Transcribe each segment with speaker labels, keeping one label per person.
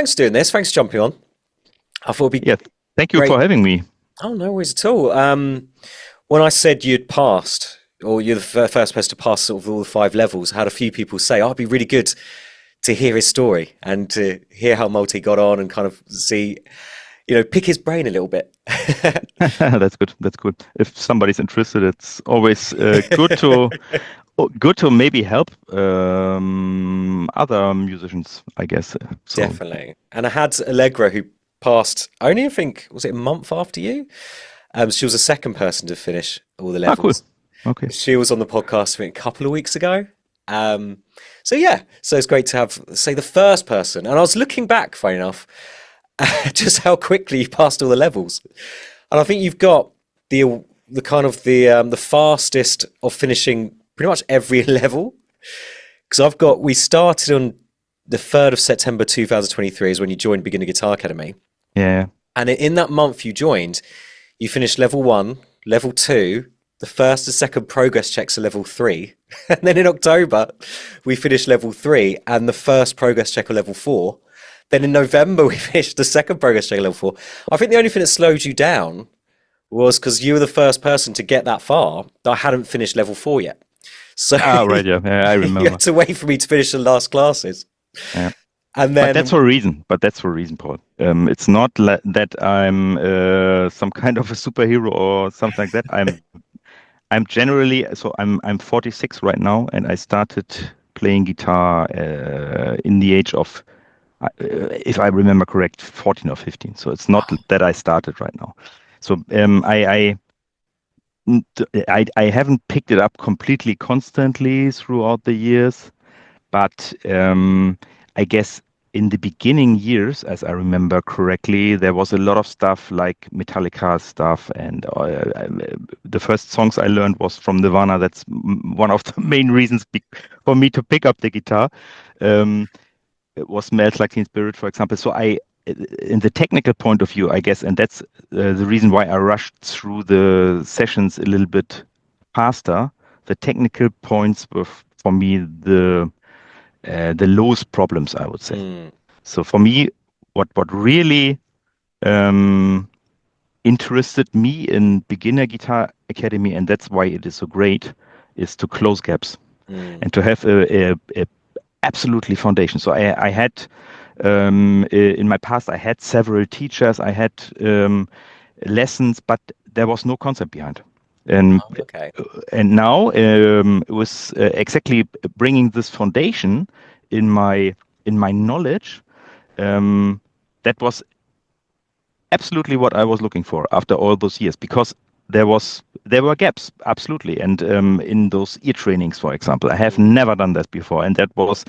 Speaker 1: thanks for doing this. Thanks for jumping on. I thought it'd be
Speaker 2: Yeah, thank you
Speaker 1: great.
Speaker 2: for having me.
Speaker 1: Oh, no worries at all. When I said you'd passed, or you're the first person to pass sort of all the five levels, I had a few people say, "Oh, it'd be really good to hear his story and to hear how Malte got on and kind of see, pick his brain a little bit."
Speaker 2: That's good. That's good. If somebody's interested, it's always good to maybe help other musicians, I guess. So,
Speaker 1: Definitely. And I had Allegra who passed only, I think, was it a month after you? She was the second person to finish all the
Speaker 2: cool.
Speaker 1: levels.
Speaker 2: Okay.
Speaker 1: She was on the podcast, I think, a couple of weeks ago. Um, so yeah, so it's great to have, say, the first person. And I was looking back, funny enough, just how quickly you passed all the levels. And I think you've got the kind of the fastest of finishing pretty much every level. Because we started on the 3rd of September 2023 is when you joined Beginner Guitar Academy.
Speaker 2: Yeah.
Speaker 1: And in that month you joined, you finished level one, level two, the first and second progress checks are level three. And then in October, we finished level three and the first progress check of level four. Then in November, we finished the second progress check of level four. I think the only thing that slowed you down was because you were the first person to get that far that I hadn't finished level four yet. So
Speaker 2: Ah, right. Yeah, yeah, I
Speaker 1: you had
Speaker 2: remember.
Speaker 1: to wait for me to finish the last classes.
Speaker 2: Yeah.
Speaker 1: And
Speaker 2: But that's
Speaker 1: then,
Speaker 2: for a reason. But that's for a reason, Paul. It's not that I'm some kind of a superhero or something like that. I'm generally so I'm 46 right now, and I started playing guitar in the age of, if I remember correct, 14 or 15. So it's not that I started right now. So I haven't picked it up completely constantly throughout the years, but I guess in the beginning years, as I remember correctly, there was a lot of stuff like Metallica stuff, and the first songs I learned was from Nirvana. That's one of the main reasons for me to pick up the guitar. Um, it was "Smells Like Teen Spirit," for example. So in the technical point of view, I guess, and that's the reason why I rushed through the sessions a little bit faster. The technical points were for me the lowest problems, I would say.
Speaker 1: mm,
Speaker 2: So for me, what really um, interested me in Beginner Guitar Academy, and that's why it is so great, is to close gaps
Speaker 1: mm,
Speaker 2: and to have a absolutely foundation. So I had in my past I had several teachers, I had lessons, but there was no concept behind. And
Speaker 1: oh, okay.
Speaker 2: now it was exactly bringing this foundation in my knowledge. Um, that was absolutely what I was looking for after all those years, because there were gaps, absolutely. And in those ear trainings, for example, I have
Speaker 1: Mm.
Speaker 2: never done that before, and that was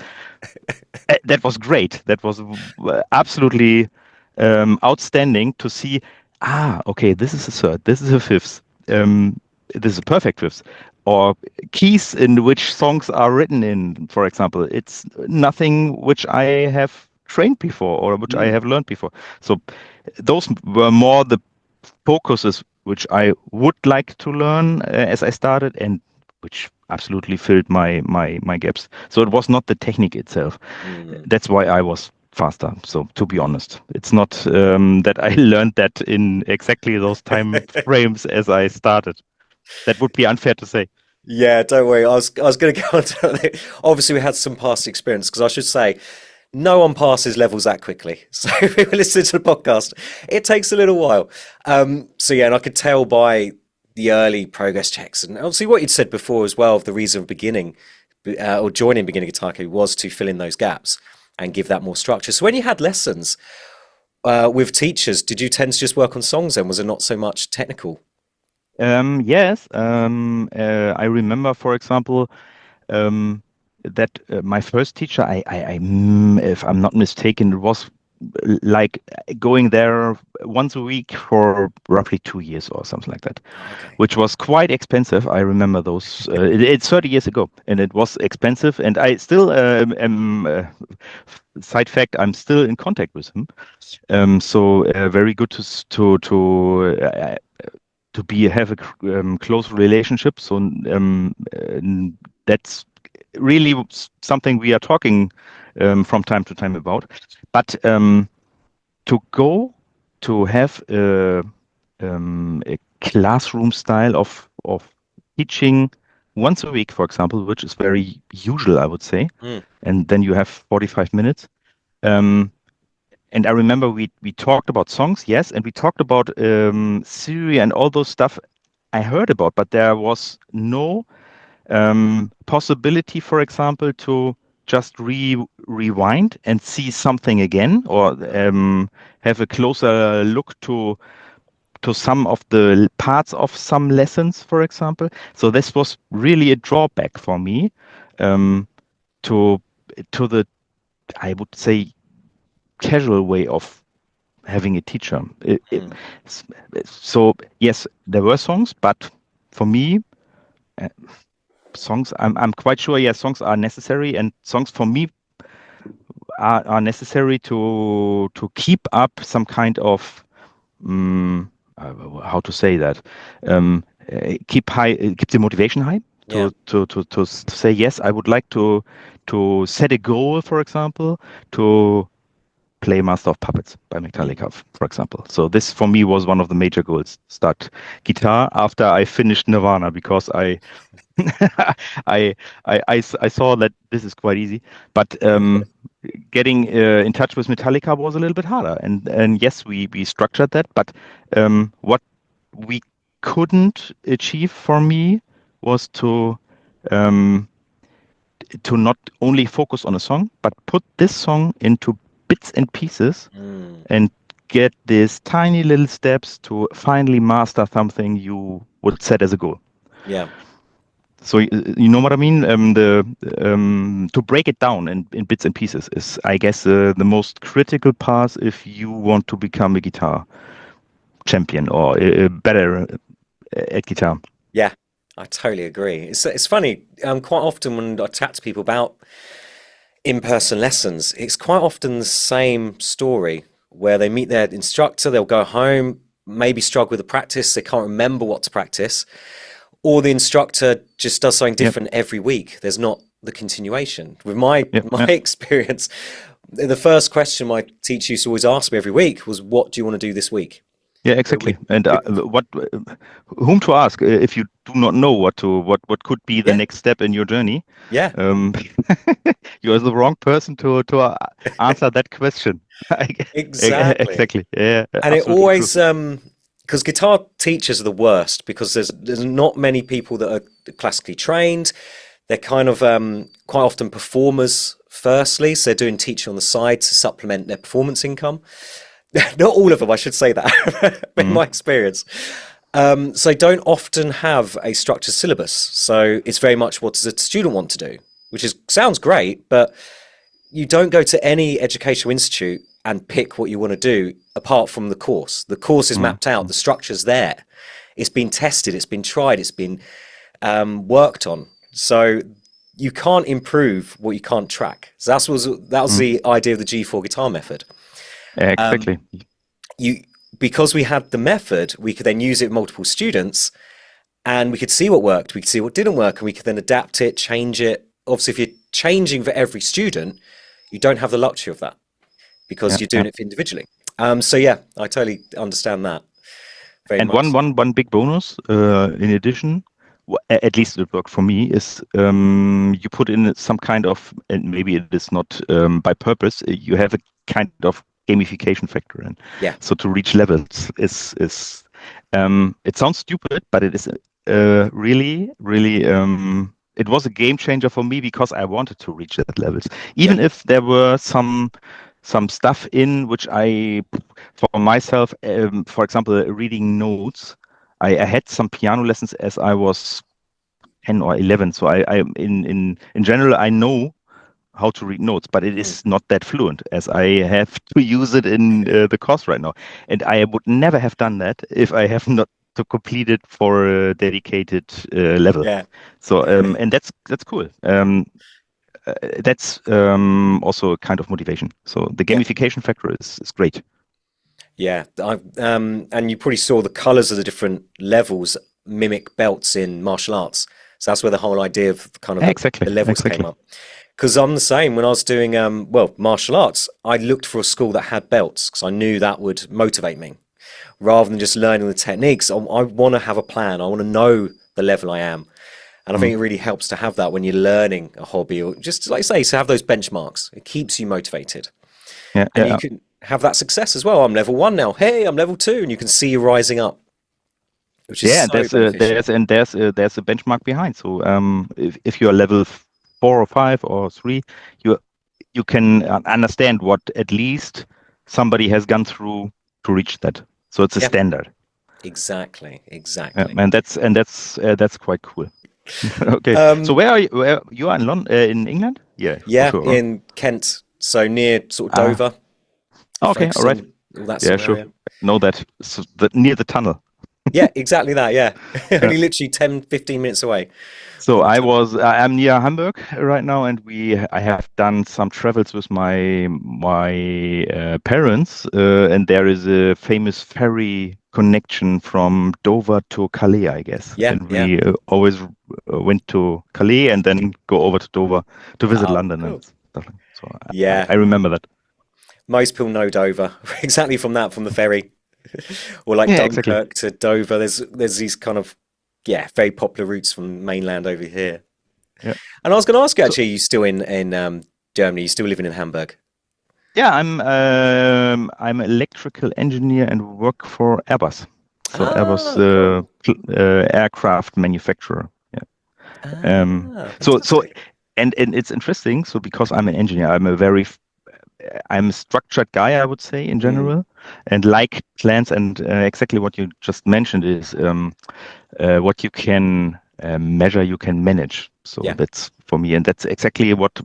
Speaker 2: great. That was absolutely outstanding to see. Ah, okay, this is a third, this is a fifth, this is a perfect fifth, or keys in which songs are written in. For example, it's nothing which I have trained before or which I
Speaker 1: Mm.
Speaker 2: have learned before. So those were more the focuses which I would like to learn as I started, and which absolutely filled my gaps. So it was not the technique itself.
Speaker 1: Mm.
Speaker 2: That's why I was faster. So to be honest, it's not that I learned that in exactly those time frames as I started. That would be unfair to say.
Speaker 1: Yeah, don't worry. I was going to go on to it. Obviously, we had some past experience because I should say no one passes levels that quickly. So if you listen to the podcast, it takes a little while. So yeah, and I could tell by the early progress checks and obviously what you'd said before as well of the reason of beginning or joining beginning Guitar Academy was to fill in those gaps and give that more structure. So when you had lessons with teachers, did you tend to just work on songs then? Was it not so much technical?
Speaker 2: Yes, I remember, for example, um, that my first teacher, if I'm not mistaken, it was like going there once a week for roughly 2 years or something like that,
Speaker 1: Oh, okay.
Speaker 2: which was quite expensive. I remember those. It's 30 years ago, and it was expensive. And I still am. Side fact: I'm still in contact with him. So very good to be have a close relationship. So that's really something we are talking from time to time about. But to go to have a classroom style of teaching once a week, for example, which is very usual, I would say,
Speaker 1: Mm,
Speaker 2: and then you have 45 minutes. Um, and I remember we talked about songs, yes, and we talked about Syria and all those stuff I heard about, but there was no possibility, for example, to just rewind and see something again, or have a closer look to some of the parts of some lessons, for example. So this was really a drawback for me um, to the, I would say, casual way of having a teacher.
Speaker 1: mm,
Speaker 2: So yes, there were songs, but for me, uh, songs, I'm quite sure, yes, songs are necessary, and songs for me are necessary to keep up some kind of how to say that, keep the motivation high
Speaker 1: yeah.
Speaker 2: to say yes, I would like to set a goal, for example, to play Master of Puppets by
Speaker 1: Mm,
Speaker 2: Metallica, for example. So this for me was one of the major goals. Start guitar after I finished Nirvana because I, I saw that this is quite easy, but getting in touch with Metallica was a little bit harder. And yes, we structured that, but what we couldn't achieve for me was um, to not only focus on a song, but put this song into bits and pieces
Speaker 1: mm,
Speaker 2: and get these tiny little steps to finally master something you would set as a goal.
Speaker 1: yeah.
Speaker 2: So you know what I mean? The to break it down in bits and pieces is, I guess, the most critical part if you want to become a guitar champion or better at guitar.
Speaker 1: Yeah, I totally agree. It's funny. Quite often when I chat to people about in-person lessons, it's quite often the same story where they meet their instructor, they'll go home, maybe struggle with the practice, they can't remember what to practice, or the instructor just does something
Speaker 2: Yep,
Speaker 1: different every week. There's not the continuation. With my
Speaker 2: yep,
Speaker 1: my
Speaker 2: yep.
Speaker 1: experience, the first question my teacher used to always ask me every week was, "What do you want to do this week?"
Speaker 2: Yeah,
Speaker 1: We,
Speaker 2: exactly. And
Speaker 1: we,
Speaker 2: whom to ask if you do not know what could be the
Speaker 1: yeah,
Speaker 2: next step in your journey?
Speaker 1: yeah,
Speaker 2: Um, you are the wrong person to answer that question.
Speaker 1: exactly.
Speaker 2: Exactly. Yeah,
Speaker 1: And it
Speaker 2: absolutely true.
Speaker 1: always because guitar teachers are the worst because there's not many people that are classically trained. They're kind of quite often performers firstly, so they're doing teaching on the side to supplement their performance income. Not all of them, I should say that, in
Speaker 2: Mhm.
Speaker 1: my experience. So they don't often have a structured syllabus. So it's very much what does a student want to do, which is sounds great, but you don't go to any educational institute and pick what you want to do apart from the course. The course is
Speaker 2: Mhm.
Speaker 1: mapped out, the structure's there. It's been tested, it's been tried, it's been worked on. So you can't improve what you can't track. So that was
Speaker 2: Mhm.
Speaker 1: the idea of the G4 guitar method.
Speaker 2: Exactly.
Speaker 1: You because we had the method, we could then use it with multiple students and we could see what worked, we could see what didn't work, and we could then adapt it, change it. Obviously, if you're changing for every student, you don't have the luxury of that because
Speaker 2: Yeah,
Speaker 1: you're
Speaker 2: yeah.
Speaker 1: doing it individually. So yeah, I totally understand that very
Speaker 2: And
Speaker 1: much.
Speaker 2: one big bonus, in addition, at least it worked for me, is you put in some kind of, and maybe it is not by purpose, you have a kind of gamification factor in.
Speaker 1: Yeah.
Speaker 2: So to reach levels is it sounds stupid, but it is really it was a game changer for me because I wanted to reach that levels,
Speaker 1: Yeah.
Speaker 2: even if there were some stuff in which I for myself, for example, reading notes. I had some piano lessons as I was 10 or 11. So I in general, I know how to read notes, but it
Speaker 1: Mm.
Speaker 2: is not that fluent as I have to use it in the course right now. And I would never have done that if I have not to complete it for a dedicated level.
Speaker 1: Yeah.
Speaker 2: So and that's cool. That's also a kind of motivation. So the
Speaker 1: Yeah.
Speaker 2: gamification factor is great.
Speaker 1: Yeah. And you probably saw the colors of the different levels mimic belts in martial arts. So that's where the whole idea of kind of
Speaker 2: Exactly,
Speaker 1: the levels came
Speaker 2: exactly.
Speaker 1: up. Because I'm the same when I was doing well, martial arts. I looked for a school that had belts because I knew that would motivate me rather than just learning the techniques. I want to have a plan. I want to know the level I am. And I
Speaker 2: Mm.
Speaker 1: think it really helps to have that when you're learning a hobby or just like I say, to have those benchmarks. It keeps you motivated.
Speaker 2: Yeah,
Speaker 1: And you
Speaker 2: yeah.
Speaker 1: can have that success as well. I'm level one now. Hey, I'm level two. And you can see you rising up, which is
Speaker 2: Yeah, and
Speaker 1: so beneficial.
Speaker 2: there's a benchmark behind. So if you are level 4 or 5 or 3, you you can understand what at least somebody has gone through to reach that. So it's a
Speaker 1: Yeah,
Speaker 2: standard.
Speaker 1: exactly. Exactly.
Speaker 2: And that's quite cool. Okay, so
Speaker 1: Um,
Speaker 2: where are you? Where you are in London, in England? Yeah, for
Speaker 1: yeah,
Speaker 2: sure. Huh?
Speaker 1: in Kent. So near sort of
Speaker 2: Ah,
Speaker 1: Dover,
Speaker 2: okay, all right.
Speaker 1: Folkestone, all that
Speaker 2: Yeah,
Speaker 1: sort of
Speaker 2: sure.
Speaker 1: area.
Speaker 2: Know that. So near the tunnel.
Speaker 1: Yeah, exactly that. Yeah.
Speaker 2: Uh,
Speaker 1: Only literally 10, 15 minutes away
Speaker 2: So
Speaker 1: from the tunnel.
Speaker 2: I'm near Hamburg right now, and I have done some travels with my parents, and there is a famous ferry connection from Dover to Calais, I guess.
Speaker 1: Yeah,
Speaker 2: And
Speaker 1: yeah.
Speaker 2: we always went to Calais and then go over to Dover to visit
Speaker 1: Oh,
Speaker 2: London and
Speaker 1: cool.
Speaker 2: stuff. So
Speaker 1: Yeah.
Speaker 2: I remember that.
Speaker 1: Most people know Dover exactly from that, from the ferry, or like
Speaker 2: Yeah, exactly.
Speaker 1: Dunkirk to Dover. There's these kind of yeah, very popular routes from mainland over here.
Speaker 2: Yeah.
Speaker 1: And I was going to ask you
Speaker 2: So
Speaker 1: actually, are you still in Germany? You still living in Hamburg?
Speaker 2: yeah, I'm electrical engineer and work for Airbus. So Airbus,
Speaker 1: Ah, cool.
Speaker 2: aircraft manufacturer. Yeah.
Speaker 1: Ah,
Speaker 2: So
Speaker 1: fantastic.
Speaker 2: and it's interesting. So because I'm an engineer, I'm a structured guy, I would say in
Speaker 1: Mm,
Speaker 2: general, and like plans. And exactly what you just mentioned is what you can measure, you can manage. So
Speaker 1: yeah,
Speaker 2: that's for me, and that's exactly what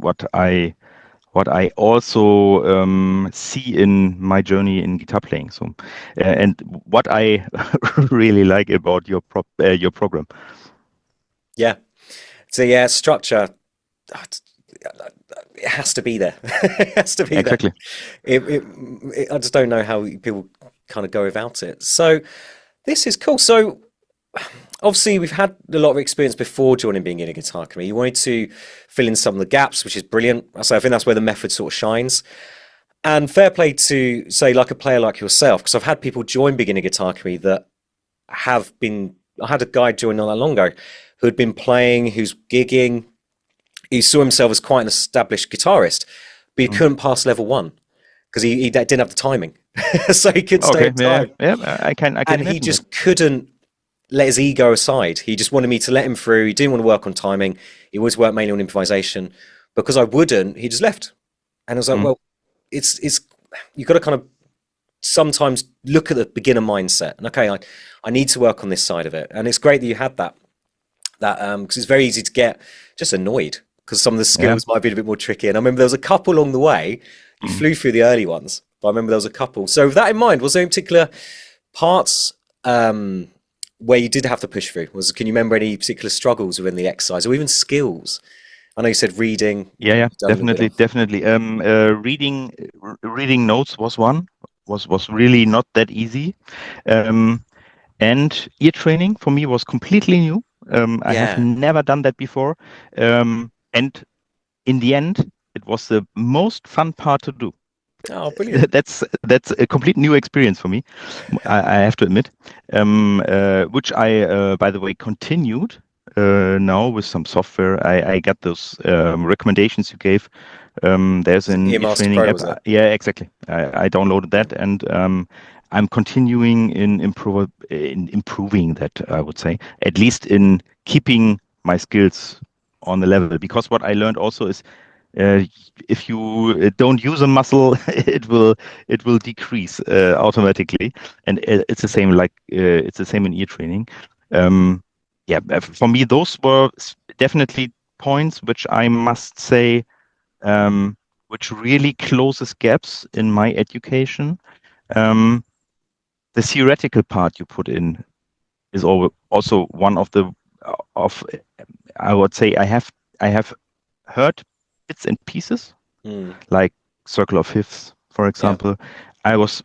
Speaker 2: I also see in my journey in guitar playing. So, and what I really like about your program.
Speaker 1: yeah. So yeah, structure. ah, It has to be there. It has to be there.
Speaker 2: Exactly.
Speaker 1: It, it, I just don't know how people kind of go without it. So this is cool. So obviously we've had a lot of experience before joining being in a guitar company. You wanted to fill in some of the gaps, which is brilliant. So I think that's where the method sort of shines. And fair play to say like a player like yourself, because I've had people join beginner guitar company that have been. I had a guy join not that long ago who had been playing, who's gigging. He saw himself as quite an established guitarist, but he
Speaker 2: Mm.
Speaker 1: couldn't pass level one because he didn't have the timing, so he couldn't stay
Speaker 2: Okay.
Speaker 1: in
Speaker 2: Yeah.
Speaker 1: time,
Speaker 2: Yeah. I can
Speaker 1: and he
Speaker 2: imagine that.
Speaker 1: just couldn't let his ego aside. He just wanted me to let him through. He didn't want to work on timing. He always worked mainly on improvisation. Because I wouldn't, he just left. And I was like,
Speaker 2: Mm.
Speaker 1: well, it's you've got to kind of sometimes look at the beginner mindset. And okay, I need to work on this side of it. And it's great that you had that because it's very easy to get just annoyed because some of the
Speaker 2: Yeah.
Speaker 1: skills might be a bit more tricky. And I remember there was a couple along the way. You
Speaker 2: Mm.
Speaker 1: flew through the early ones, but I remember there was a couple. So with that in mind, was there any particular parts where you did have to push through? Can you remember any particular struggles within the exercise or even skills? I know you said reading,
Speaker 2: Yeah. Yeah.
Speaker 1: you've done a little bit
Speaker 2: Definitely.
Speaker 1: of.
Speaker 2: Definitely. Reading notes was one. Was really not that easy. Um, and ear training for me was completely new. I have
Speaker 1: Yeah.
Speaker 2: never done that before. And in the end, it was the most fun part to do.
Speaker 1: Oh, brilliant.
Speaker 2: That's a complete new experience for me. I have to admit, which I, by the way, continued now with some software. I got those recommendations you gave. There's
Speaker 1: Was it
Speaker 2: an
Speaker 1: Earmaster
Speaker 2: e-training
Speaker 1: Pro,
Speaker 2: app.
Speaker 1: was it?
Speaker 2: Yeah, exactly. I downloaded
Speaker 1: Yeah.
Speaker 2: that, and I'm continuing in improving that. I would say, at least in keeping my skills on the level. Because what I learned also is uh, if you don't use a muscle, it will decrease automatically, and it's the same it's the same in ear training. Um, yeah, for me, those were definitely points which I must say, which really closes gaps in my education. Um, the theoretical part you put in is also one of the of I would say I have heard bits and pieces
Speaker 1: Mm,
Speaker 2: like circle of fifths, for
Speaker 1: yeah.
Speaker 2: example. I was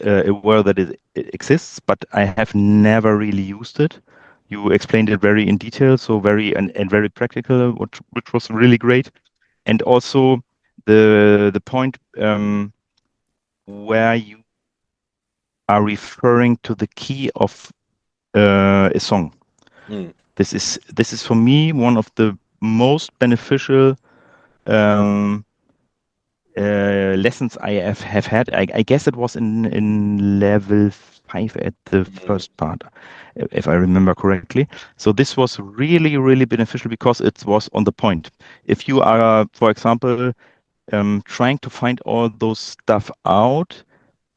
Speaker 2: aware that it exists, but I have never really used it. You explained it very in detail, so very and very practical, which was really great. And also the point where you are referring to the key of a song.
Speaker 1: Mm,
Speaker 2: This is for me one of the most beneficial um, lessons I have had. I guess it was in level 5 at the
Speaker 1: mm,
Speaker 2: first part, if I remember correctly. So this was really, really beneficial because it was on the point. If you are, for example, trying to find all those stuff out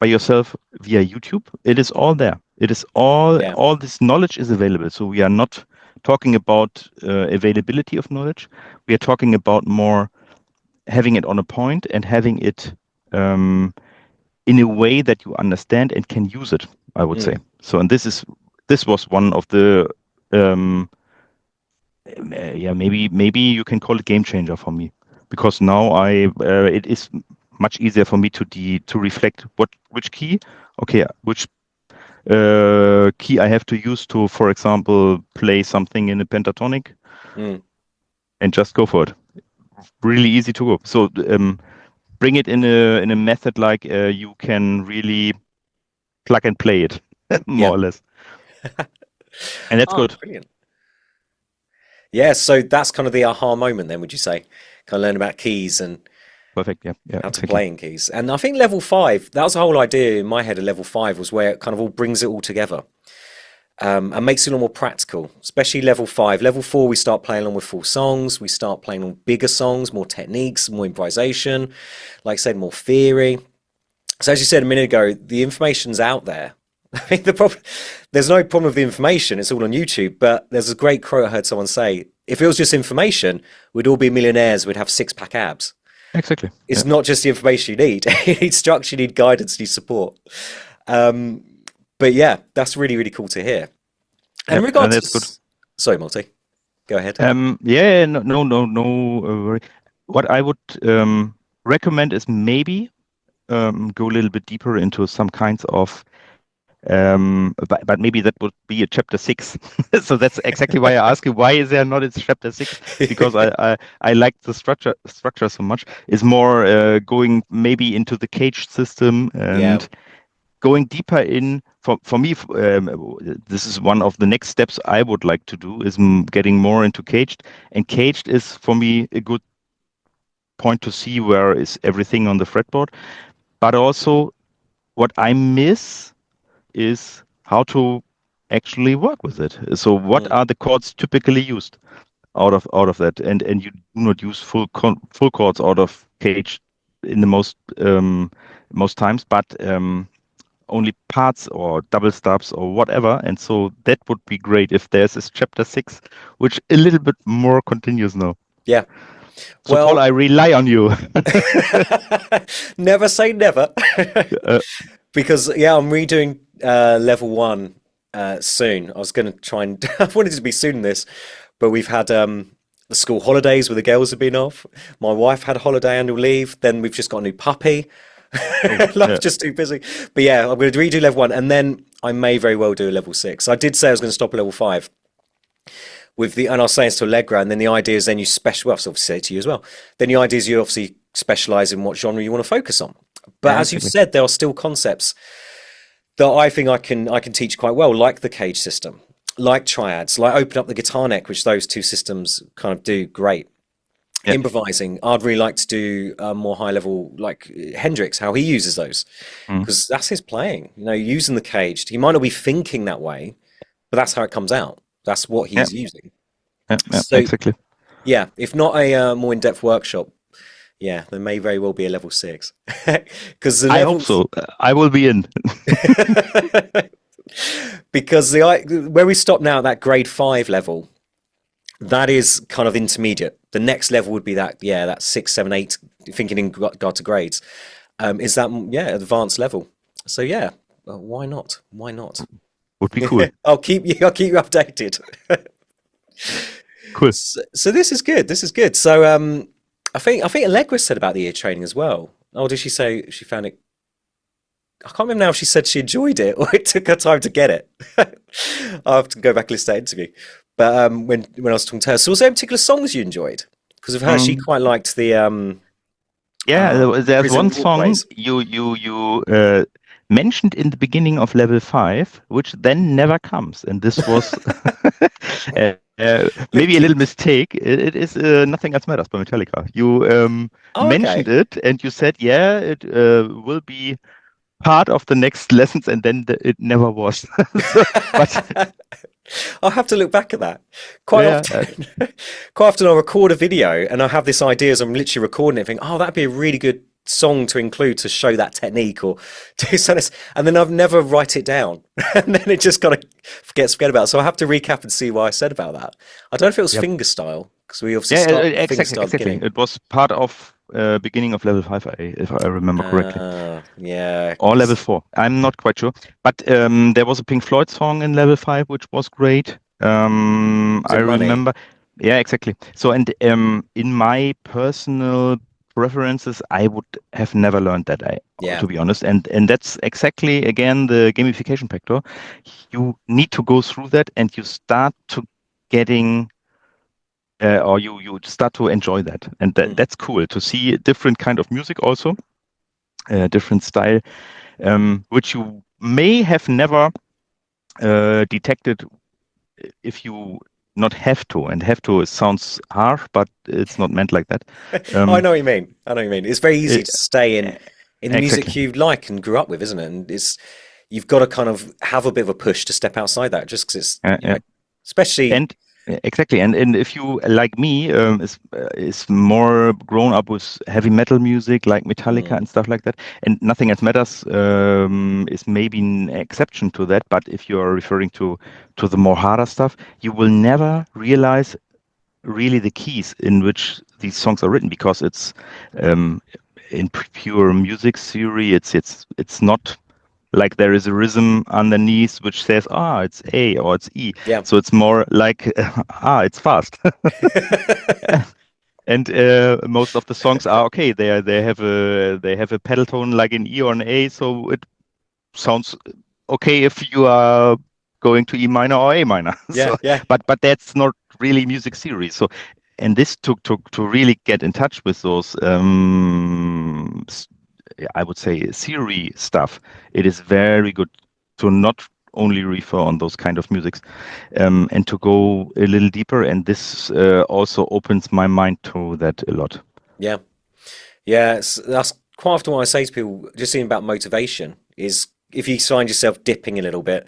Speaker 2: by yourself via YouTube, it is all there. It is
Speaker 1: yeah.
Speaker 2: all this knowledge is available. So we are not talking about availability of knowledge. We are talking about more having it on a point and having it um, in a way that you understand and can use it, I would say.
Speaker 1: Mm,
Speaker 2: So, and this was one of the um, yeah, maybe you can call it game changer for me because now it is much easier for me to reflect which key, okay, which key I have to use to, for example, play something in a pentatonic
Speaker 1: mm,
Speaker 2: and just go for it. Really easy to go. So bring it in a method like you can really plug and play it,
Speaker 1: yeah.
Speaker 2: more or less, and that's
Speaker 1: Oh,
Speaker 2: good.
Speaker 1: brilliant. Yeah, so that's kind of the aha moment then, would you say? Kind of learn about keys and
Speaker 2: Perfect. Yeah, yeah,
Speaker 1: how to
Speaker 2: exactly.
Speaker 1: play in keys. And I think level five, that was the whole idea in my head of level five, was where it kind of all brings it all together. And makes it a lot more practical, especially level five. Level four, we start playing on with full songs. We start playing on bigger songs, more techniques, more improvisation. Like I said, more theory. So as you said a minute ago, the information's out there. I think there's no problem with the information. It's all on YouTube. But there's a great quote I heard someone say: "If it was just information, we'd all be millionaires. We'd have six-pack abs."
Speaker 2: Exactly.
Speaker 1: It's
Speaker 2: Yeah,
Speaker 1: not just the information you need. You need structure, you need guidance, you need support. Um, but yeah, that's really, really cool to hear. And
Speaker 2: yeah,
Speaker 1: in
Speaker 2: and
Speaker 1: regards to,
Speaker 2: that's good.
Speaker 1: sorry, Malte, go ahead.
Speaker 2: Yeah, no, no, no, no worry. What I would recommend is maybe go a little bit deeper into some kinds of but maybe that would be a chapter 6. So that's exactly why I ask you, why is there not a chapter 6? Because I like the structure so much. Is more going maybe into the cage system
Speaker 1: Yeah.
Speaker 2: and going deeper in. For me, this is one of the next steps I would like to do is getting more into caged. And caged is for me a good point to see where is everything on the fretboard. But also what I miss is how to actually work with it. So what
Speaker 1: Mm,
Speaker 2: are the chords typically used out of that? And you do not use full chords out of cage in the most times, but only parts or double stops or whatever. And so that would be great if there's this chapter 6, which a little bit more continues now.
Speaker 1: yeah.
Speaker 2: So Paul,
Speaker 1: Well,
Speaker 2: I rely on you.
Speaker 1: never say never.
Speaker 2: uh,
Speaker 1: Because, yeah, I'm redoing level one soon. I was going to try and, I wanted to be soon in this, but we've had the school holidays where the girls have been off. My wife had a holiday annual leave. Then we've just got a new puppy.
Speaker 2: oh,
Speaker 1: Life's
Speaker 2: yeah.
Speaker 1: just too busy. But yeah, I'm going to redo level one, and then I may very well do a level six. I did say I was going to stop at level five with the, and I was saying this to Allegra, and then the idea is then you special. Well, I've obviously said it to you as well. Then the idea is you obviously specialize in what genre you want to focus on. But
Speaker 2: Yeah,
Speaker 1: as you
Speaker 2: exactly.
Speaker 1: said, there are still concepts that I think I can teach quite well, like the cage system, like triads, like open up the guitar neck, which those two systems kind of do great.
Speaker 2: Yeah.
Speaker 1: Improvising, I'd really like to do more high level, like Hendrix, how he uses those,
Speaker 2: Mm.
Speaker 1: because that's his playing. Using the caged, he might not be thinking that way, but that's how it comes out. That's what
Speaker 2: Yeah.
Speaker 1: he's using.
Speaker 2: Yeah. Yeah.
Speaker 1: So
Speaker 2: Exactly.
Speaker 1: yeah, if not a more in-depth workshop, yeah, there may very well be a level six, because the
Speaker 2: I hope
Speaker 1: levels.
Speaker 2: so. I will be in.
Speaker 1: Because where we stop now at that grade five level, that is kind of intermediate. The next level would be that, yeah, that six, seven, eight, thinking in regard to grades, is that, yeah, advanced level. So yeah, why not? Why not?
Speaker 2: Would be cool.
Speaker 1: I'll keep you updated.
Speaker 2: Cool.
Speaker 1: So this is good. This is good. So I think Allegra said about the ear training as well. Oh, did she say she found it? I can't remember now if she said she enjoyed it or it took her time to get it. I'll have to go back and listen to that interview. But when I was talking to her, so was there any particular songs you enjoyed? Because of her, she
Speaker 2: Mm,
Speaker 1: quite liked the
Speaker 2: yeah, there's
Speaker 1: Prison
Speaker 2: one song
Speaker 1: Walkways.
Speaker 2: you mentioned in the beginning of level 5, which then never comes, and this was maybe a little mistake. It is Nothing Else Matters by Metallica. You
Speaker 1: Oh,
Speaker 2: mentioned
Speaker 1: okay.
Speaker 2: it, and you said, "Yeah, it will be part of the next lessons," and then it never was. So, but
Speaker 1: I'll have to look back at that. Quite
Speaker 2: yeah,
Speaker 1: often, quite often I'll record a video and I have this idea as I'm literally recording it, think, oh, that'd be a really good song to include to show that technique or do something. And then I've never write it down. And then it just kind of gets forget about it. So I have to recap and see what I said about that. I don't know if it was
Speaker 2: yeah,
Speaker 1: fingerstyle, because we obviously
Speaker 2: yeah,
Speaker 1: start with
Speaker 2: exactly,
Speaker 1: fingerstyle at the
Speaker 2: exactly.
Speaker 1: beginning.
Speaker 2: It was part of beginning of level 5, if I remember correctly.
Speaker 1: Yeah,
Speaker 2: Or level
Speaker 1: 'cause
Speaker 2: four. I'm not quite sure. But there was a Pink Floyd song in level 5, which was great.
Speaker 1: was
Speaker 2: I
Speaker 1: it money?
Speaker 2: remember. Yeah, exactly. So, and in my personal preferences, I would have never learned that,
Speaker 1: Yeah.
Speaker 2: to be honest. And that's exactly, again, the gamification factor. You need to go through that and you start to getting, or you start to enjoy that. And
Speaker 1: Mm.
Speaker 2: that's cool to see different kind of music also, different style, which you may have never detected if you not have to. And have to sounds harsh, but it's not meant like that.
Speaker 1: I
Speaker 2: Um,
Speaker 1: know what you mean. I know what you mean. It's very easy
Speaker 2: it,
Speaker 1: to stay in the music
Speaker 2: exactly.
Speaker 1: you like and grew up with, isn't it? And it's you've got to kind of have a bit of a push to step outside that, just because it's
Speaker 2: Yeah.
Speaker 1: especially.
Speaker 2: And exactly, and if you like me, is more grown up with heavy metal music like Metallica
Speaker 1: Mm,
Speaker 2: and stuff like that, and Nothing Else Matters is maybe an exception to that. But if you are referring to the more harder stuff, you will never realize really the keys in which these songs are written because it's um, in pure music theory. It's not like there is a rhythm underneath which says it's A or it's E.
Speaker 1: yeah.
Speaker 2: So it's more like it's fast. And most of the songs are okay. They have a pedal tone like an E or an A, so it sounds okay if you are going to E minor or A minor.
Speaker 1: Yeah,
Speaker 2: So,
Speaker 1: yeah,
Speaker 2: but that's not really music theory. So, and this to really get in touch with those, I would say, theory stuff. It is very good to not only refer on those kind of musics, and to go a little deeper. And this also opens my mind to that a lot.
Speaker 1: yeah, yeah. That's quite often what I say to people, just thinking about motivation, is if you find yourself dipping a little bit,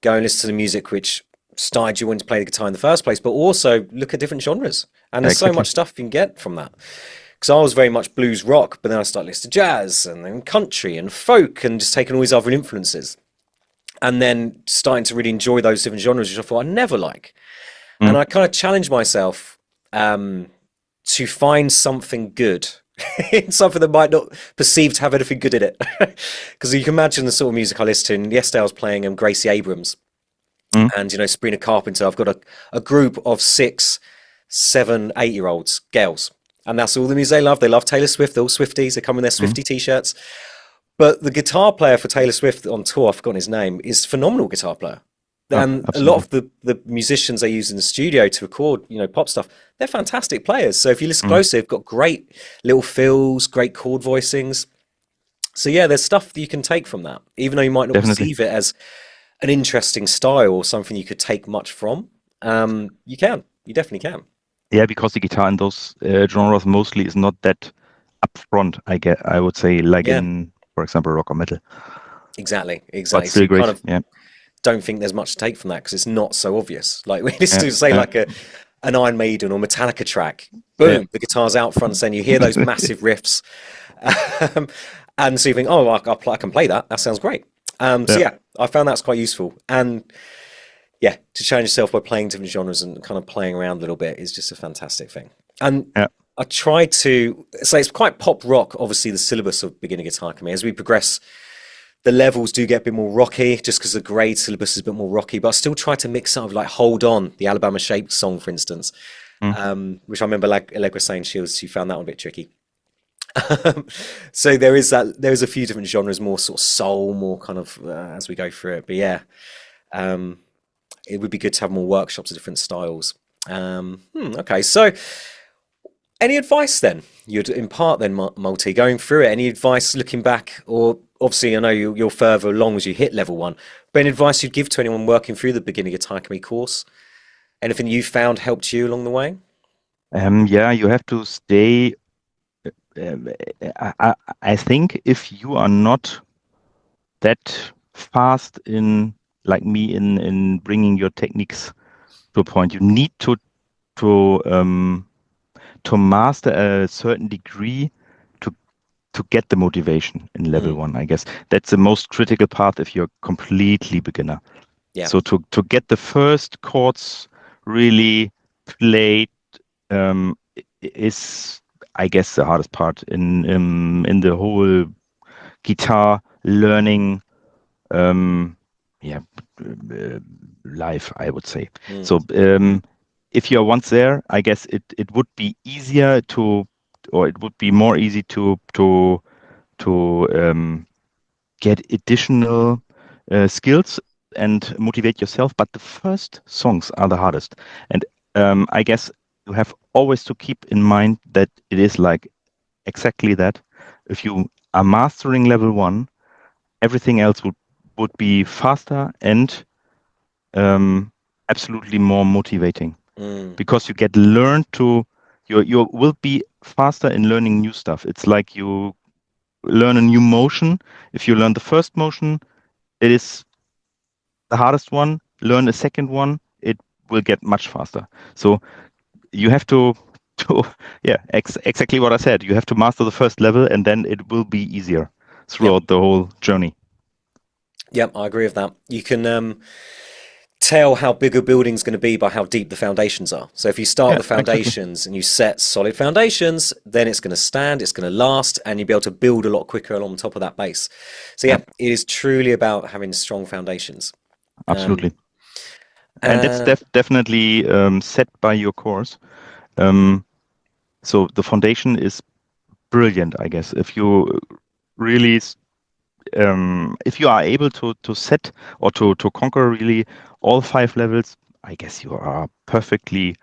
Speaker 1: go and listen to the music which started you wanting to play the guitar in the first place, but also look at different genres. And there's so
Speaker 2: Exactly.
Speaker 1: much stuff you can get from that. Because I was very much blues rock, but then I started listening to jazz and then country and folk and just taking all these other influences. And then starting to really enjoy those different genres, which I thought I'd never like. And
Speaker 2: Mm,
Speaker 1: I kind of challenged myself um, to find something good in something that might not perceive to have anything good in it. Because you can imagine the sort of music I listen to. Yesterday I was playing Gracie Abrams
Speaker 2: mm,
Speaker 1: and, Sabrina Carpenter. I've got a group of 6, 7, 8 year olds, girls. And that's all the music they love. They love Taylor Swift. They're all Swifties. They come in their
Speaker 2: mm.
Speaker 1: Swiftie t-shirts. But the guitar player for Taylor Swift on tour, I've forgotten his name, is a phenomenal guitar player.
Speaker 2: Oh,
Speaker 1: And a lot
Speaker 2: absolutely.
Speaker 1: of the musicians they use in the studio to record, pop stuff, they're fantastic players. So if you listen
Speaker 2: Mm,
Speaker 1: closely, they've got great little fills, great chord voicings. So yeah, there's stuff that you can take from that, even though you might not
Speaker 2: definitely.
Speaker 1: perceive it as an interesting style or something you could take much from. You can, you definitely can.
Speaker 2: Yeah, because the guitar in those genres mostly is not that upfront, I would say, like
Speaker 1: Yeah,
Speaker 2: in, for example, rock or metal,
Speaker 1: exactly,
Speaker 2: but
Speaker 1: exactly. So
Speaker 2: still
Speaker 1: you kind
Speaker 2: great.
Speaker 1: of
Speaker 2: Yeah,
Speaker 1: don't think there's much to take from that because it's not so obvious. Like we listen
Speaker 2: yeah,
Speaker 1: to say
Speaker 2: yeah,
Speaker 1: like an Iron Maiden or Metallica track,
Speaker 2: yeah.
Speaker 1: boom, the guitar's out front, and you hear those massive riffs, um, and so you think, oh, I can play that. That sounds great. So
Speaker 2: Yeah,
Speaker 1: yeah, I found that's quite useful, and yeah, to challenge yourself by playing different genres and kind of playing around a little bit is just a fantastic thing. And
Speaker 2: yeah.
Speaker 1: I try to say it's quite pop rock. Obviously, the syllabus of beginner guitar can be as we progress the levels do get a bit more rocky just because the grade syllabus is a bit more rocky, but I still try to mix up like Hold On, the Alabama Shake song, for instance,
Speaker 2: Mm,
Speaker 1: which I remember like Allegra saying she found that one a bit tricky. Um, so there is a few different genres, more sort of soul, more kind of as we go through it. But yeah, um, it would be good to have more workshops of different styles. Okay, so any advice then you'd impart then, Multi, going through it? Any advice looking back, or obviously I know you're further along as you hit level one, but any advice you'd give to anyone working through the beginning guitar alchemy course? Anything you found helped you along the way?
Speaker 2: Yeah, you have to stay. Um, I think if you are not that fast in, like me, in bringing your techniques to a point, you need to to master a certain degree to to get the motivation in level
Speaker 1: Mm,
Speaker 2: one. I guess that's the most critical part if you're completely beginner.
Speaker 1: yeah.
Speaker 2: So to get the first chords really played is, I guess, the hardest part in the whole guitar learning, um, yeah, uh, life, I would say.
Speaker 1: Mm,
Speaker 2: So if you're once there, I guess it would be easier to, or it would be more easy to get additional skills and motivate yourself. But the first songs are the hardest. And I guess you have always to keep in mind that it is like exactly that. If you are mastering level one, everything else would be faster and um, absolutely more motivating
Speaker 1: mm,
Speaker 2: because you get learned to you will be faster in learning new stuff. It's like you learn a new motion. If you learn the first motion, it is the hardest one. Learn a second one, it will get much faster. So you have to yeah, exactly what I said. You have to master the first level, and then it will be easier
Speaker 1: yeah.
Speaker 2: throughout the whole journey.
Speaker 1: Yeah, I agree with that. You can tell how big a building's going to be by how deep the foundations are. So if you start
Speaker 2: Yeah,
Speaker 1: the
Speaker 2: exactly.
Speaker 1: foundations and you set solid foundations, then it's going to stand, it's going to last, and you'll be able to build a lot quicker along top of that base. So
Speaker 2: Yeah,
Speaker 1: yeah, it is truly about having strong foundations. Um,
Speaker 2: absolutely. And that's
Speaker 1: uh,
Speaker 2: definitely set by your course. Um, so the foundation is brilliant, I guess. If you really, if you are able to set or to conquer really all five levels, I guess you are perfectly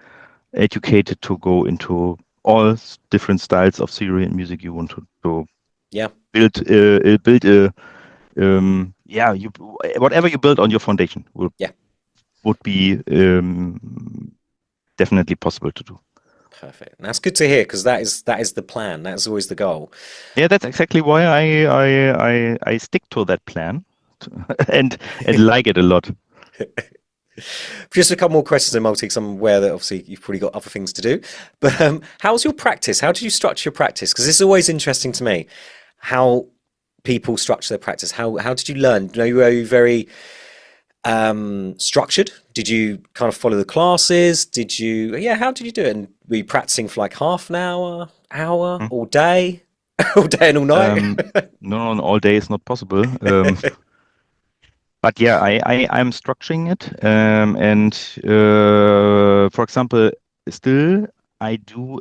Speaker 2: educated to go into all different styles of theory and music you want to
Speaker 1: yeah,
Speaker 2: build a yeah, you whatever you build on your foundation
Speaker 1: yeah,
Speaker 2: would be definitely possible to do.
Speaker 1: perfect. And that's good to hear because that is the plan. That's always the goal.
Speaker 2: Yeah, that's exactly why I stick to that plan and like it a lot.
Speaker 1: Just a couple more questions in multi, because I'm aware that obviously you've probably got other things to do. But how's your practice? How did you structure your practice? Because this is always interesting to me, how people structure their practice. How did you learn? Were you very structured? Did you kind of follow the classes? Did you? Yeah, how did you do it? And were you practicing for like half an hour,
Speaker 2: Hmm.
Speaker 1: all day, all day and all night?
Speaker 2: Um, no, no, all day is not possible. But yeah, I'm structuring it. And for example, still I do,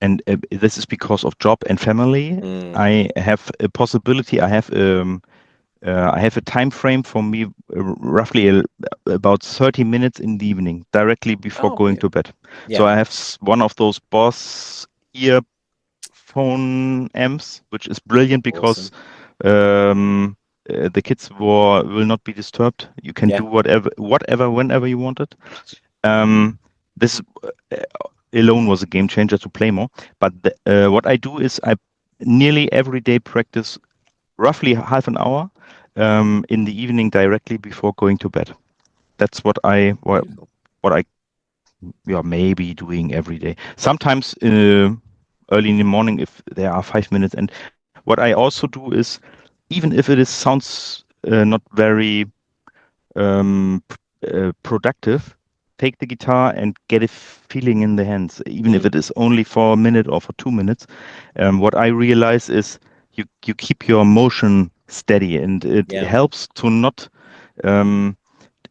Speaker 2: and this is because of job and family.
Speaker 1: Mm.
Speaker 2: I have a possibility. I have a time frame for me, roughly about 30 minutes in the evening, directly before
Speaker 1: Oh,
Speaker 2: going
Speaker 1: brilliant.
Speaker 2: to bed. So
Speaker 1: Yeah,
Speaker 2: I have one of those Boss earphone amps, which is brilliant because
Speaker 1: awesome.
Speaker 2: um, the kids will not be disturbed. You can
Speaker 1: Yeah,
Speaker 2: do whatever, whenever you want it. Um, this uh, alone was a game changer to play more. But what I do is I nearly every day practice roughly half an hour in the evening directly before going to bed. That's
Speaker 1: beautiful.
Speaker 2: what I yeah, maybe doing every day. Sometimes early in the morning if there are 5 minutes. And what I also do is even if it is sounds not very productive, take the guitar and get a feeling in the hands, even if
Speaker 1: Mm.
Speaker 2: it is only for a minute or for 2 minutes. What I realize is you keep your motion steady, and
Speaker 1: Yeah.
Speaker 2: um,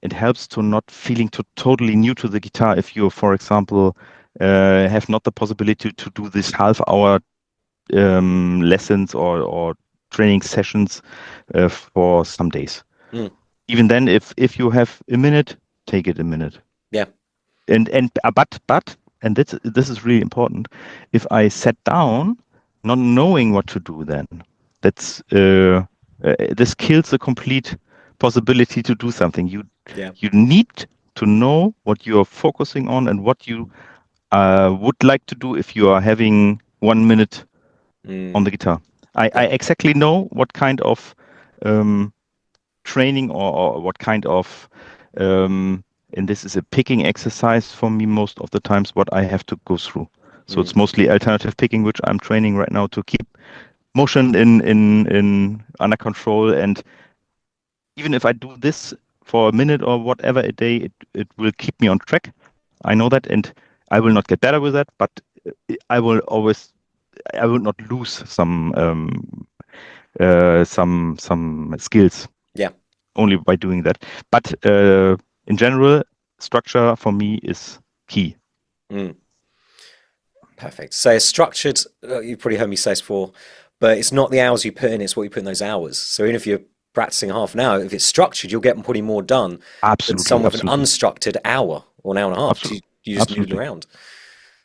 Speaker 2: it helps to not feeling totally new to the guitar. If you, for example, have not the possibility to do this half hour lessons or training sessions for some days.
Speaker 1: Mm.
Speaker 2: Even then, if you have a minute, take it a minute.
Speaker 1: Yeah.
Speaker 2: But and this is really important. If I sat down, not knowing what to do, then that's this kills the complete possibility to do something.
Speaker 1: Yeah.
Speaker 2: You need to know what you are focusing on and what you would like to do if you are having 1 minute on
Speaker 1: Mm.
Speaker 2: the guitar. I
Speaker 1: Yeah.
Speaker 2: exactly know what kind of um, training or what kind of and this is a picking exercise for me most of the times what I have to go through. So
Speaker 1: Mm.
Speaker 2: it's mostly alternative picking, which I'm training right now to keep motion in under control. And even if I do this for a minute or whatever a day, it will keep me on track. I know that, and I will not get better with that, but I will always I will not lose some skills
Speaker 1: Yeah.
Speaker 2: only by doing that. But in general, structure for me is key.
Speaker 1: Mm. Perfect. So it's structured, you've probably heard me say this before, but it's not the hours you put in, it's what you put in those hours. So even if you're practicing half an hour, if it's structured, you'll get probably more done than
Speaker 2: Absolutely,
Speaker 1: someone with an
Speaker 2: absolutely,
Speaker 1: unstructured hour or an hour and a half. 'Cause
Speaker 2: absolutely,
Speaker 1: you just noodle
Speaker 2: absolutely.
Speaker 1: around.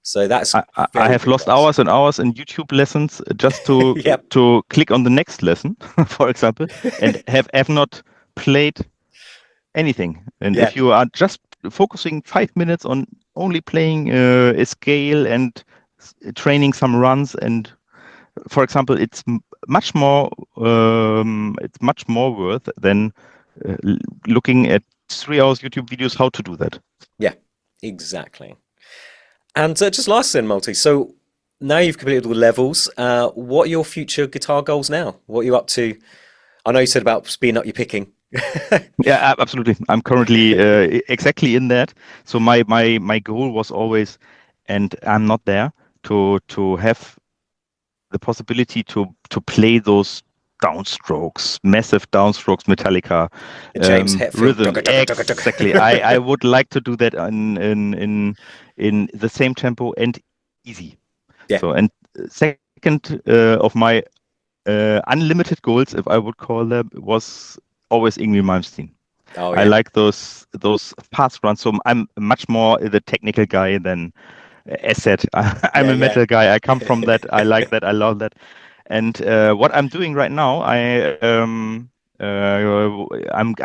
Speaker 1: So that's
Speaker 2: I
Speaker 1: very
Speaker 2: have
Speaker 1: good
Speaker 2: lost
Speaker 1: advice.
Speaker 2: hours and hours in YouTube lessons just to
Speaker 1: Yep.
Speaker 2: click on the next lesson, for example, and have not played anything. And
Speaker 1: Yeah.
Speaker 2: if you are just focusing 5 minutes on only playing a scale and training some runs, and for example, it's much more worth than uh, l- looking at 3 hours YouTube videos how to do that.
Speaker 1: Yeah. Exactly. And just last then, Multi. So now you've completed all the levels. What are your future guitar goals now? What are you up to? I know you said about speeding up your picking.
Speaker 2: Yeah, absolutely. I'm currently exactly in that. So my goal was always, and I'm not there to have the possibility to play those downstrokes, massive downstrokes, Metallica
Speaker 1: The James Hetfield.
Speaker 2: rhythm.
Speaker 1: Dugga, dugga, dugga,
Speaker 2: Exactly. I
Speaker 1: dugga.
Speaker 2: would like to do that in the same tempo and easy.
Speaker 1: Yeah.
Speaker 2: So and second of my unlimited goals, if I would call them, was always Ingrid Malmsteen.
Speaker 1: Oh
Speaker 2: I
Speaker 1: yeah.
Speaker 2: like those fast runs. So I'm much more the technical guy than as said. I'm
Speaker 1: Yeah.
Speaker 2: a
Speaker 1: Yeah.
Speaker 2: metal guy. I come from that. I like that. I love that. And what I'm doing right now, I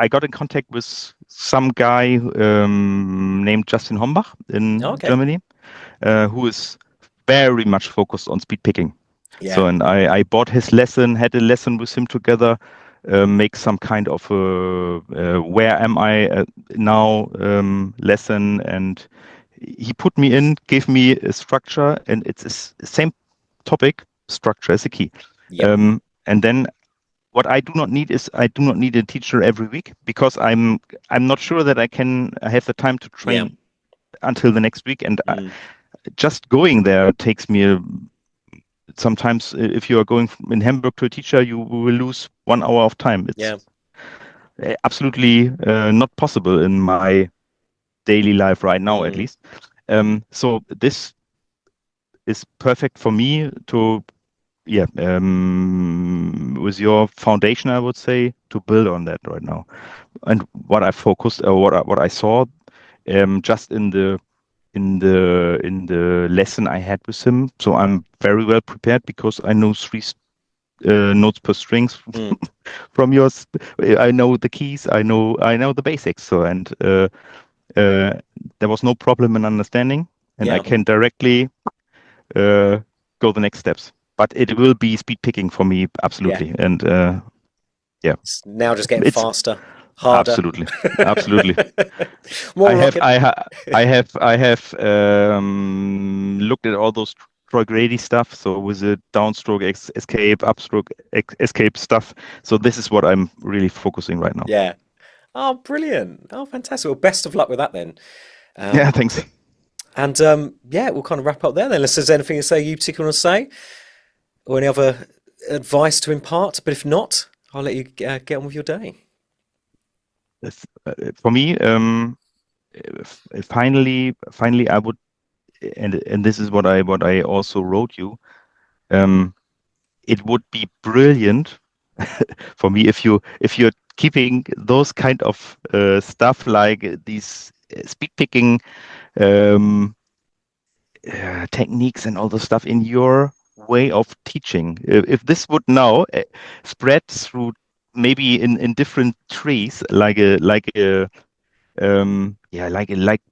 Speaker 2: got in contact with some guy named Justin Hombach in
Speaker 1: Okay.
Speaker 2: Germany, who is very much focused on speed picking.
Speaker 1: Yeah.
Speaker 2: So, and I bought his lesson, had a lesson with him together, make some kind of a where am I now lesson, and he put me in, gave me a structure, and it's the same topic. Structure is the key.
Speaker 1: Yep.
Speaker 2: And then what I do not need is I do not need a teacher every week because I'm not sure that I have the time to
Speaker 1: Yeah.
Speaker 2: train until the next week, and
Speaker 1: Mm.
Speaker 2: just going there takes me sometimes if you are going in Hamburg to a teacher, you will lose 1 hour of time. It's
Speaker 1: Yeah.
Speaker 2: absolutely not possible in my daily life right now, at
Speaker 1: Mm.
Speaker 2: least. So this is perfect for me to, yeah, with your foundation, I would say, to build on that right now. And what I focused, or what I saw, just in the lesson I had with him. So I'm very well prepared because I know three notes per strings
Speaker 1: Mm.
Speaker 2: from yours. I know the keys. I know the basics. So and uh, there was no problem in understanding, and I
Speaker 1: Yeah.
Speaker 2: can directly uh, go the next steps. But it will be speed picking for me,
Speaker 1: Yeah.
Speaker 2: absolutely. And yeah,
Speaker 1: It's now just getting
Speaker 2: it's
Speaker 1: faster, harder.
Speaker 2: absolutely, absolutely. I
Speaker 1: More
Speaker 2: have
Speaker 1: rocking.
Speaker 2: I ha I have looked at all those Troy Grady stuff. So with the downstroke escape, upstroke escape stuff. So this is what I'm really focusing right now.
Speaker 1: Yeah. Oh, brilliant. Oh, fantastic. Well, best of luck with that then.
Speaker 2: Yeah,
Speaker 1: Multi.
Speaker 2: thanks.
Speaker 1: And yeah, we'll kind of wrap up there then. Unless there's anything to say you particularly want to say, or any other advice to impart. But if not, I'll let you get on with your day.
Speaker 2: For me, finally, I would, and this is what I also wrote you. it would be brilliant for me if you're keeping those kind of stuff like these speed picking um, techniques and all the stuff in your way of teaching. If this would now spread through maybe in different trees, like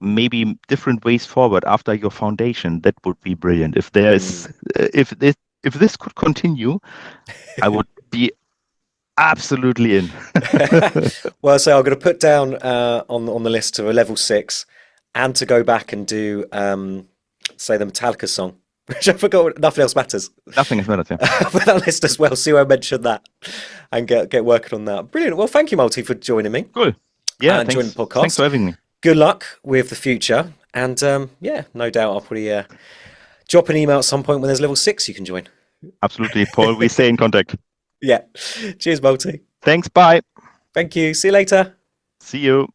Speaker 2: maybe different ways forward after your foundation, that would be brilliant. If there's
Speaker 1: Mm.
Speaker 2: if this could continue, I would be absolutely in.
Speaker 1: Well, so I'm going to put down on the list to a level 6, and to go back and do say the Metallica song, which I forgot. Nothing else matters.
Speaker 2: Nothing is better.
Speaker 1: Put that list as well. See where I mentioned that, and get working on that. Brilliant. Well, thank you, Malte, for joining me
Speaker 2: Cool. Yeah,
Speaker 1: and joining the
Speaker 2: Thanks
Speaker 1: podcast.
Speaker 2: for having me.
Speaker 1: Good luck with the future, and yeah, no doubt I'll probably drop an email at some point when there's level 6 you can join.
Speaker 2: Absolutely, Paul. We stay in contact.
Speaker 1: Yeah. Cheers, Malte.
Speaker 2: Thanks. Bye.
Speaker 1: Thank you. See you later.
Speaker 2: See you.